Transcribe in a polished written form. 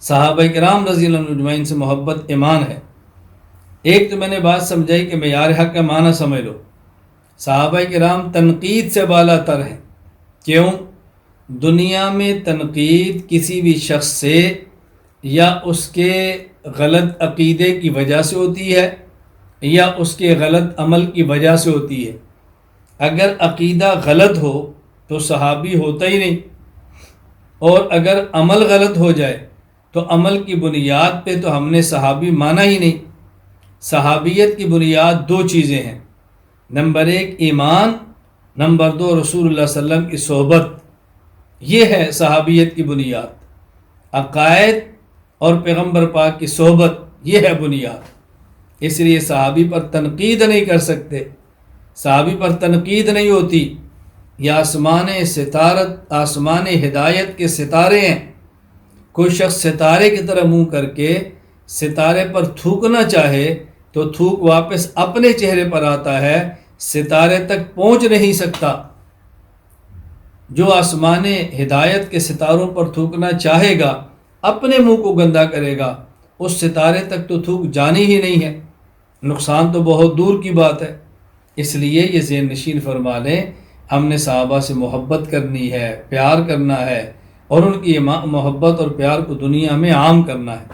صحابہ کرام رضی اللہ عنہم اجمعین سے محبت ایمان ہے۔ ایک تو میں نے بات سمجھائی کہ معیار حق کا معنی سمجھ لو، صحابہ کرام تنقید سے بالا تر ہیں۔ کیوں؟ دنیا میں تنقید کسی بھی شخص سے یا اس کے غلط عقیدے کی وجہ سے ہوتی ہے یا اس کے غلط عمل کی وجہ سے ہوتی ہے۔ اگر عقیدہ غلط ہو تو صحابی ہوتا ہی نہیں، اور اگر عمل غلط ہو جائے تو عمل کی بنیاد پہ تو ہم نے صحابی مانا ہی نہیں۔ صحابیت کی بنیاد دو چیزیں ہیں، نمبر ایک ایمان، نمبر دو رسول اللہ صلی اللہ علیہ وسلم کی صحبت۔ یہ ہے صحابیت کی بنیاد، عقائد اور پیغمبر پاک کی صحبت، یہ ہے بنیاد۔ اس لیے صحابی پر تنقید نہیں کر سکتے، صحابی پر تنقید نہیں ہوتی۔ یہ آسمان ہدایت کے ستارے ہیں۔ کوئی شخص ستارے کی طرح منہ کر کے ستارے پر تھوکنا چاہے تو تھوک واپس اپنے چہرے پر آتا ہے، ستارے تک پہنچ نہیں سکتا۔ جو آسمان ہدایت کے ستاروں پر تھوکنا چاہے گا اپنے منہ کو گندا کرے گا، اس ستارے تک تو تھوک جانی ہی نہیں ہے، نقصان تو بہت دور کی بات ہے۔ اس لیے یہ ذہن نشین فرما لیں، ہم نے صحابہ سے محبت کرنی ہے، پیار کرنا ہے، اور ان کی محبت اور پیار کو دنیا میں عام کرنا ہے۔